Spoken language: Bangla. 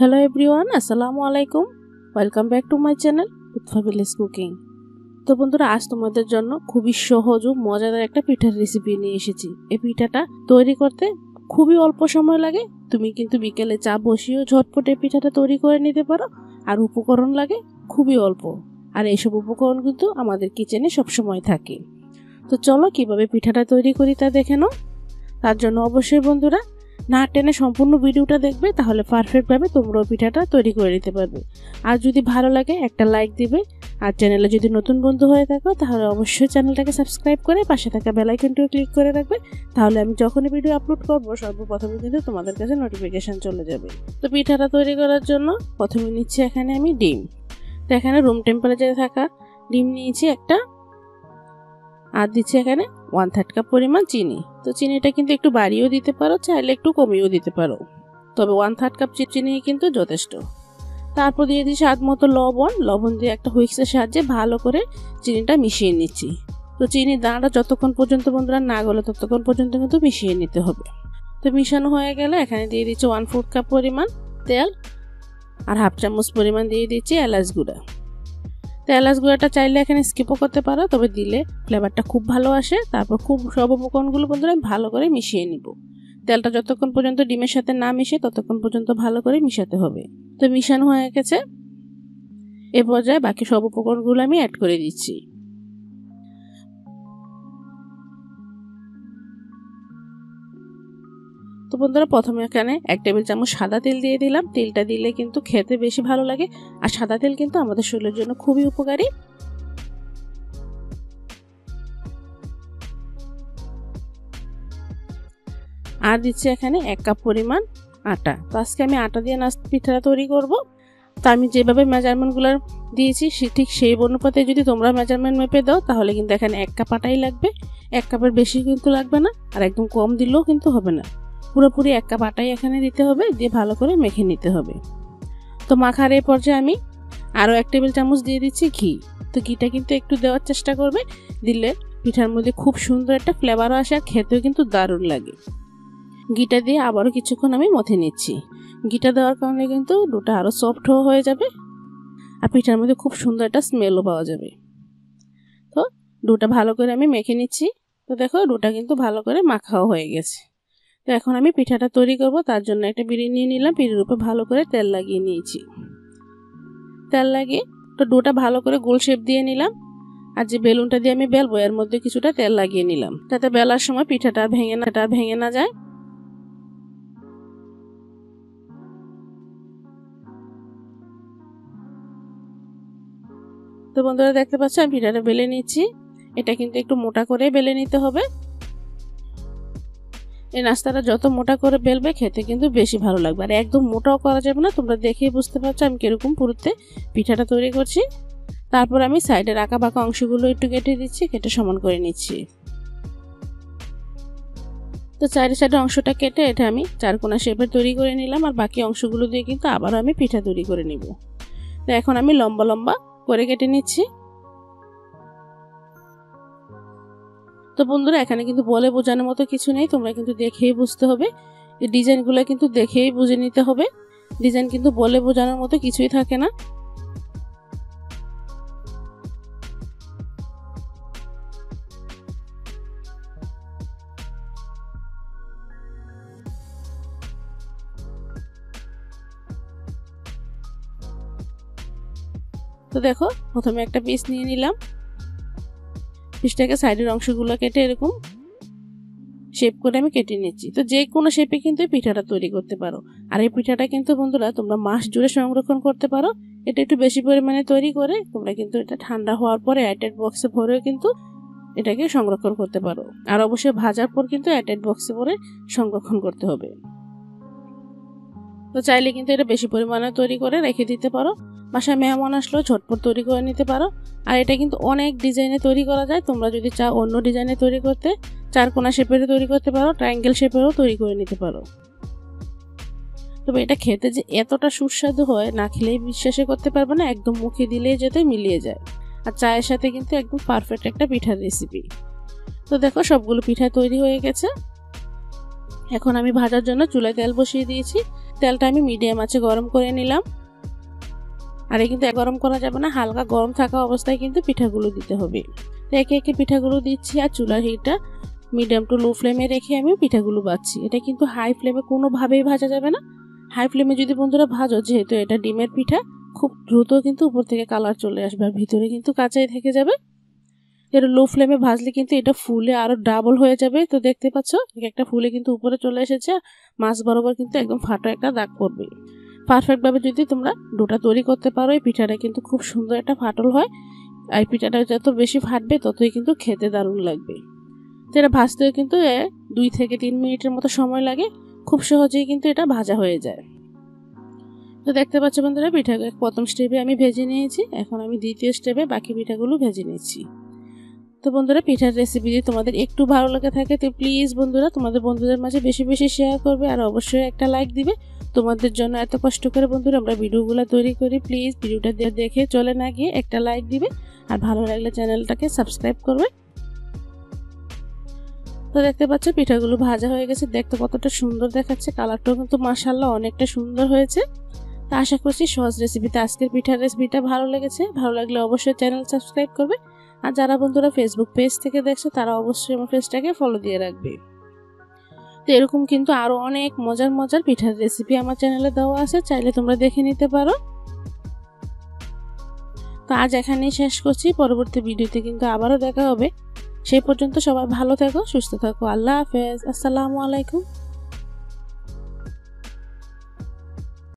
Hello everyone, আসসালামু আলাইকুম। Welcome back to my channel Utfa village cooking. তো বন্ধুরা, আজ তোমাদের জন্য খুবই সহজ ও মজাদার একটা পিঠার রেসিপি নিয়ে এসেছি। এই পিঠাটা তৈরি করতে খুবই অল্প সময় লাগে। তুমি কিন্তু বিকেলে চা বসিয়েও ঝটপট এই পিঠাটা তৈরি করে নিতে পারো। আর উপকরণ লাগে খুবই অল্প, আর এইসব উপকরণ কিন্তু আমাদের কিচেনে সবসময় থাকে। তো চলো কিভাবে পিঠাটা তৈরি করি তা দেখে নাও। তার জন্য অবশ্যই বন্ধুরা না টেনে সম্পূর্ণ ভিডিওটা দেখবে, তাহলে পারফেক্টভাবে তোমরাও পিঠাটা তৈরি করে নিতে পারবে। আর যদি ভালো লাগে একটা লাইক দিবে, আর চ্যানেলে যদি নতুন বন্ধু হয়ে থাকো তাহলে অবশ্যই চ্যানেলটাকে সাবস্ক্রাইব করে পাশে থাকা বেল আইকনটিও ক্লিক করে রাখবে। তাহলে আমি যখনই ভিডিও আপলোড করবো সর্বপ্রথমে কিন্তু তোমাদের কাছে নোটিফিকেশন চলে যাবে। তো পিঠাটা তৈরি করার জন্য প্রথমে নিচ্ছি এখানে আমি ডিম। তো এখানে রুম টেম্পারেচারে থাকা ডিম নিয়েছি একটা, আর দিচ্ছি এখানে 1/3 কাপ পরিমাণ চিনি। তো চিনিটা কিন্তু একটু বাড়িয়েও দিতে পারো, চাইলে একটু কমিয়েও দিতে পারো, তবে 1/3 কাপ চিনি কিন্তু যথেষ্ট। তারপর দিয়ে দিচ্ছি স্বাদ মতো লবণ দিয়ে একটা হুইক্সের সাহায্যে ভালো করে চিনিটা মিশিয়ে নিচ্ছি। তো চিনির দানাটা যতক্ষণ পর্যন্ত বন্ধুরা না গলে ততক্ষণ পর্যন্ত কিন্তু মিশিয়ে নিতে হবে। তো মিশানো হয়ে গেলে এখানে দিয়ে দিচ্ছি 1/4 কাপ পরিমাণ তেল, আর 1/2 চামচ পরিমাণ দিয়ে দিচ্ছি এলাচ গুঁড়া। তো এলাচ গুঁড়াটা চাইলে এখানে স্কিপও করতে পারো, তবে দিলে ফ্লেভারটা খুব ভালো আসে। তারপর সব উপকরণগুলো বন্ধুরা ভালো করে মিশিয়ে নিব। তেলটা যতক্ষণ পর্যন্ত ডিমের সাথে না মিশে ততক্ষণ পর্যন্ত ভালো করে মিশাতে হবে। তো মিশানো হয়ে গেছে, এ পর্যায়ে বাকি সব উপকরণগুলো আমি অ্যাড করে দিচ্ছি। তো বন্ধুরা প্রথমে এখানে 1 টেবিল চামচ সাদা তেল দিয়ে দিলাম। তেলটা দিলে কিন্তু খেতে বেশি ভালো লাগে, আর সাদা তেল কিন্তু আমাদের শরীরের জন্য খুবই উপকারী। আর দিচ্ছি এখানে 1 কাপ পরিমাণ আটা। তো আজকে আমি আটা দিয়ে পিঠাটা তৈরি করব। তো আমি যেভাবে মেজারমেন্টগুলো দিয়েছি ঠিক সেই অনুপাতে যদি তোমরা মেজারমেন্ট মেপে দাও তাহলে কিন্তু এখানে 1 কাপ আটাই লাগবে। 1 কাপের বেশি কিন্তু লাগবে না, আর একদম কম দিলেও কিন্তু হবে না। পুরোপুরি 1 কাপ আটাই এখানে দিতে হবে, দিয়ে ভালো করে মেখে নিতে হবে। তো মাখার এই পর্যায়ে আমি আরও 1 টেবিল চামচ দিয়ে দিচ্ছি ঘি। তো ঘিটা কিন্তু একটু দেওয়ার চেষ্টা করবে, দিলে পিঠার মধ্যে খুব সুন্দর একটা ফ্লেভারও আসে, আর খেতেও কিন্তু দারুণ লাগে। ঘিটা দিয়ে আবারও কিছুক্ষণ আমি মথে নিচ্ছি। ঘিটা দেওয়ার কারণে কিন্তু ডোটা আরও সফট হয়ে যাবে, আর পিঠার মধ্যে খুব সুন্দর একটা স্মেলও পাওয়া যাবে। তো ডোটা ভালো করে আমি মেখে নিচ্ছি। তো দেখো ডোটা কিন্তু ভালো করে মাখাও হয়ে গেছে। তো এখন আমি পিঠাটা তৈরি করব। তার জন্য একটা পিঁড়ি নিয়ে নিলাম, পিঁড়ির উপর ভালো করে তেল লাগিয়ে নিয়েছি। তেল লাগিয়ে তো ডোটা ভালো করে গোল শেপ দিয়ে নিলাম, আর যে বেলুনটা দিয়ে আমি বেলবো এর মধ্যে কিছুটা তেল লাগিয়ে নিলাম, যাতে বেলার সময় পিঠাটা ভেঙে না যায়। তো বন্ধুরা দেখতে পাচ্ছ আমি পিঠাটা বেলে নিচ্ছি। এটা কিন্তু একটু মোটা করে বেলে নিতে হবে। এই নাস্তাটা যত মোটা করে বেলবে খেতে কিন্তু বেশি ভালো লাগবে, আর একদম মোটাও করা যাবে না। তোমরা দেখেই বুঝতে পারছো আমি কিরকম পুরুতে পিঠাটা তৈরি করছি। তারপর আমি সাইডের আঁকা বাঁকা অংশগুলো একটু কেটে দিচ্ছি, কেটে সমান করে নিচ্ছি। তো সাইডে অংশটা কেটে এটা আমি চারকোনা শেপের তৈরি করে নিলাম, আর বাকি অংশগুলো দিয়ে কিন্তু আবারও আমি পিঠা তৈরি করে নিব। তো এখন আমি লম্বা লম্বা করে কেটে নিচ্ছি। তো বন্ধুরা এখানে কিন্তু বলে বোঝানোর মতো কিছু নেই, তোমরা কিন্তু দেখেই বুঝতে হবে। এই ডিজাইনগুলো কিন্তু দেখেই বুঝে নিতে হবে। ডিজাইন কিন্তু বলে বোঝানোর মতো কিছুই থাকে না। তো দেখো প্রথমে একটা পিস নিয়ে নিলাম, পিসটাকে সাইডের অংশগুলো কেটে এরকম শেপ করে আমি কেটে নিচ্ছি। তো যে কোনো শেপে কিন্তু পিঠাটা তৈরি করতে পারো, আর এই পিঠাটা কিন্তু বন্ধুরা তোমরা মাস জুড়ে সংরক্ষণ করতে পারো। এটা একটু বেশি পরিমাণে তৈরি করে তোমরা কিন্তু এটা ঠান্ডা হওয়ার পরে এয়ারটাইট বক্সে ভরেও কিন্তু এটাকে সংরক্ষণ করতে পারো, আর অবশ্যই ভাজার পর কিন্তু এয়ারটাইট বক্সে ভরে সংরক্ষণ করতে হবে। তো চাইলে কিন্তু এটা বেশি পরিমাণে তৈরি করে রেখে দিতে পারো, বাসায় মেহমান আসলেও ঝটপট তৈরি করে নিতে পারো। আর এটা কিন্তু অনেক ডিজাইনে তৈরি করা যায়। তোমরা যদি চাও অন্য ডিজাইনে তৈরি করতে, চারকোনা শেপেরও তৈরি করতে পারো, ট্রায়াঙ্গেল শেপেরও তৈরি করে নিতে পারো। তবে এটা খেতে যে এতটা সুস্বাদু হয় না খেলেই বিশ্বাসই করতে পারবে না, একদম মুখে দিলেই যেতে মিলিয়ে যায়। আর চায়ের সাথে কিন্তু একদম পারফেক্ট একটা পিঠার রেসিপি। তো দেখো সবগুলো পিঠা তৈরি হয়ে গেছে। এখন আমি ভাজার জন্য চুলায় তেল বসিয়ে দিয়েছি। তেলটা আমি মিডিয়াম আঁচে গরম করে নিলাম। আর কিন্তু গরম করা যাবে না, হালকা গরম থাকা অবস্থায় কিন্তু পিঠাগুলো দিতে হবে। একে একে পিঠাগুলো দিচ্ছি আর চুলার হিটটা মিডিয়াম টু লো ফ্লেমে রেখে আমি পিঠাগুলো ভাজছি। এটা কিন্তু হাই ফ্লেমে কোনোভাবেই ভাজা যাবে না। হাই ফ্লেমে যদি বন্ধুরা ভাজো, যেহেতু এটা ডিমের পিঠা, খুব দ্রুত কিন্তু উপর থেকে কালার চলে আসবে আর ভিতরে কিন্তু কাঁচাই থেকে যাবে। এটা লো ফ্লেমে ভাজলে কিন্তু এটা ফুলে আরো ডাবল হয়ে যাবে। তো দেখতে পাচ্ছ একটা ফুলে কিন্তু উপরে চলে এসেছে, মাছ বরাবর কিন্তু একদম ফাটা একটা দাগ পড়বে। পারফেক্টভাবে যদি তোমরা ডোটা তৈরি করতে পারো, এই পিঠাটা কিন্তু খুব সুন্দর একটা ফাটল হয়। আর পিঠাটা যত বেশি ফাটবে ততই কিন্তু খেতে দারুণ লাগবে। তো এটা ভাজতেও কিন্তু 2 থেকে 3 মিনিটের মতো সময় লাগে, খুব সহজেই কিন্তু এটা ভাজা হয়ে যায়। তো দেখতে পাচ্ছ বন্ধুরা, পিঠাগুলো প্রথম স্টেপে আমি ভেজে নিয়েছি, এখন আমি দ্বিতীয় স্টেপে বাকি পিঠাগুলো ভেজে নিচ্ছি। তো বন্ধুরা, পিঠার রেসিপি যদি তোমাদের একটু ভালো লাগে থাকে তো প্লিজ বন্ধুরা তোমাদের বন্ধুদের মাঝে বেশি বেশি শেয়ার করবে আর অবশ্যই একটা লাইক দিবে। তোমাদের জন্য এত কষ্ট করে বন্ধুরা আমরা ভিডিওগুলো তৈরি করি, প্লিজ ভিডিওটা দেখে চলে না গিয়ে একটা লাইক দিবে আর ভালো লাগলে চ্যানেলটাকে সাবস্ক্রাইব করবে। তো দেখতে পাচ্ছ পিঠাগুলো ভাজা হয়ে গেছে, দেখতে কতটা সুন্দর দেখাচ্ছে, কালারটাও কিন্তু মাশাআল্লাহ অনেকটা সুন্দর হয়েছে। তো আশা করছি সহজ রেসিপিতে আজকের পিঠার রেসিপিটা ভালো লেগেছে। ভালো লাগলে অবশ্যই চ্যানেল সাবস্ক্রাইব করবে আর যারা বন্ধুরা ফেসবুক পেজ থেকে দেখছো তারা অবশ্যই আমার পেজটাকে ফলো দিয়ে রাখবে। তো এরকম কিন্তু আরো অনেক মজার মজার পিঠার রেসিপি আমার চ্যানেলে দেওয়া আছে, চাইলে তোমরা দেখে নিতে পারো। তো আজ এখানেই শেষ করছি, পরবর্তী ভিডিওতে কিন্তু আবারও দেখা হবে। সেই পর্যন্ত সবাই ভালো থেকো, সুস্থ থাকো। আল্লাহ হাফেজ, আসসালামু আলাইকুম।